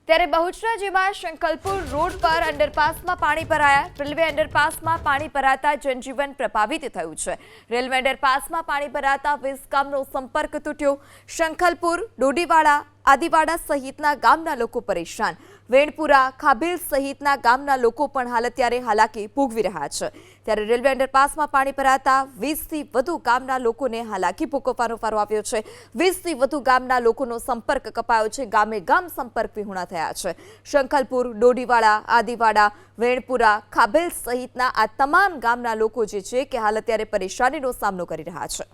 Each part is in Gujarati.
ત્યારે બહુચરાજીમાં શંકલપુર રોડ પર અંડરપાસમાં પાણી ભરાયા। રેલવે અંડરપાસમાં પાણી ભરાતા જનજીવન પ્રભાવિત થયું છે। રેલવે અંડરપાસમાં પાણી ભરાતા 20 ગામનો સંપર્ક તૂટ્યો। શંકલપુર, ડોડીવાડા, આદિવાડા સહિતના ગામના લોકો પરેશાન। વેણપુરા, ખાભેલ સહિતના ગામના લોકો પણ હાલ અત્યારે હાલાકી ભોગવી રહ્યા છે। ત્યારે રેલવે અંડરપાસમાં પાણી ભરાતા 20થી વધુ ગામના લોકોને હાલાકી ભોગવવાનો વારો આવ્યો છે। 20થી વધુ ગામના લોકોનો સંપર્ક કપાયો છે। ગામે ગામ સંપર્ક વિહોણા થયા છે। શંકલપુર, ડોડીવાડા, આદિવાડા, વેણપુરા, ખાભેલ સહિતના આ તમામ ગામના લોકો જે છે કે હાલ અત્યારે પરેશાનીનો સામનો કરી રહ્યા છે।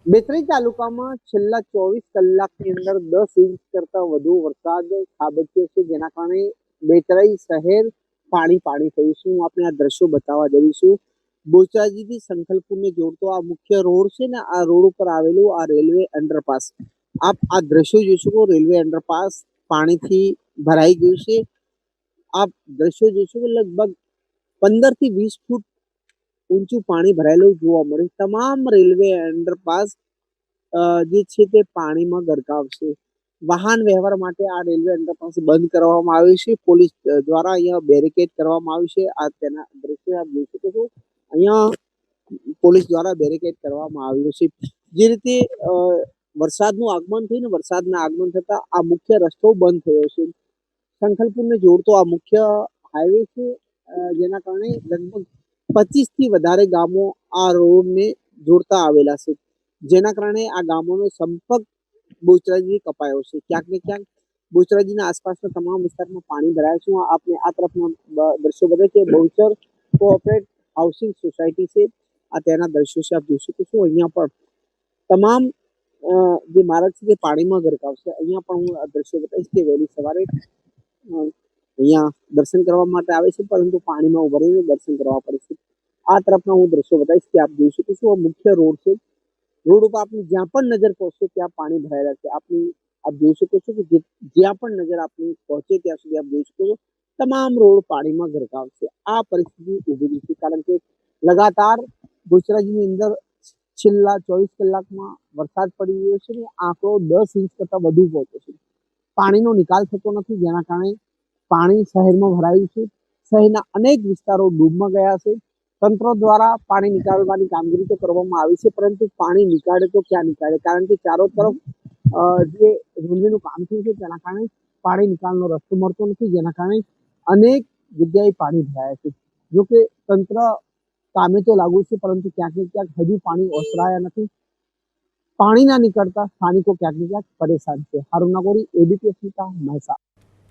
બેતરઈ તાલુકામાં છેલ્લા 24 કલાકની અંદર 10 ઇંચ કરતા વધુ વરસાદ ખાબક્યો છે, જેના કારણે બેતરઈ શહેર પાણી થયું છે। હું આપણે આ દ્રશ્યો બતાવવા જઈ છું। બોચાજીથી શંકલપુરને જોડતો આ મુખ્ય રોડ છે ને, આ રોડ ઉપર આવેલું આ રેલવે અંડરપાસ, આપ આ દ્રશ્યો જોઈ શકો। રેલવે અંડરપાસ પાણીથી ભરાઈ ગયું છે। આપ દ્રશ્યો જોઈ શકો। લગભગ 15 થી 20 ફૂટ ઊંચું પાણી ભરાયેલું જોવા મળે। તમામ રેલવે અંડરપાસ જે છે તે પાણીમાં ગરકાવ છે। વાહન વ્યવહાર માટે આ રેલવે અંડરપાસ બંધ કરવામાં આવ્યો છે। પોલીસ દ્વારા અહીંયા બેરિકેડ કરવામાં આવ્યું છે। આ તેના દ્રશ્ય આપ જોઈ શકો છો। અહીંયા પોલીસ દ્વારા બેરિકેડ કરવામાં આવ્યું છે। જે રીતે વરસાદનું આગમન થયું ને, વરસાદના આગમન થતા આ મુખ્ય રસ્તો બંધ થયો છે। શંકલપુરને જોડતો આ મુખ્ય હાઈવે છે, જેના કારણે લગભગ 25 થી વધારે ગામો આ રોડને જોડતા આવેલા છે, જેના કારણે આ ગામોનો સંપર્ક બોચરાજી કપાયો છે। ક્યાંક ને ક્યાંક બોચરાજીના આસપાસના તમામ વિસ્તારમાં પાણી ભરાયા છે। આપણે આ તરફના દ્રશ્યો બતાવે છે। બહુચર કોઓપરેટ હાઉસિંગ સોસાયટી છે, આ તેના દ્રશ્યો છે, આપ જોઈ શકો છો। અહીંયા પણ તમામ જે માર્ગ છે તે પાણીમાં ગરકાવ છે। અહીંયા પણ હું આ દ્રશ્યો બતાવીશ કે વહેલી સવારે અહીંયા દર્શન કરવા માટે આવે છે, પરંતુ પાણીમાં ઉભા રહીને દર્શન કરવા પડે છે। આ તરફના હું દ્રશ્યો બતાવીશ કે આપ જોઈ શકો છો। આ મુખ્ય રોડ છે। રોડ ઉપર આપની જ્યાં પણ નજર પહોંચશે ત્યાં પાણી ભરાયેલા છે। આપ જોઈ શકો છો કે જ્યાં પણ નજર આપની પહોંચે ત્યાં સુધી આપ જોઈ શકો છો તમામ રોડ પાણીમાં ગરકાવ છે। આ પરિસ્થિતિ ઊભી રહી છે, કારણ કે લગાતાર બોચરાજીની અંદર છેલ્લા 24 કલાકમાં વરસાદ પડી રહ્યો છે ને આંકડો 10 ઇંચ કરતા વધુ પહોંચ્યો છે। પાણીનો નિકાલ થતો નથી, જેના કારણે પાણી શહેરમાં ભરાયું છે। શહેરના અનેક વિસ્તારો ડૂબમાં ગયા છે। તંત્ર દ્વારા પાણી નિકાલવાની કામગીરી તો કરવામાં આવી છે, પરંતુ પાણી નીકાળે તો ક્યાં નીકાળે, કારણ કે ચારો તરફ જે રેલવેનું કામ થયું છે તેના કારણે પાણી નિકાલનો રસ્તો મળતો નથી, જેના કારણે અનેક જગ્યાએ પાણી ભરાયા છે। જોકે તંત્ર કામે તો લાગુ છે, પરંતુ ક્યાંક ને ક્યાંક હજુ પાણી ઓસરાયા નથી। પાણી ના નીકળતા સ્થાનિકો ક્યાંક ને ક્યાંક પરેશાન છે। હારૂન નાગોરી, એબીપી અસ્મિતા, મહેસાણા।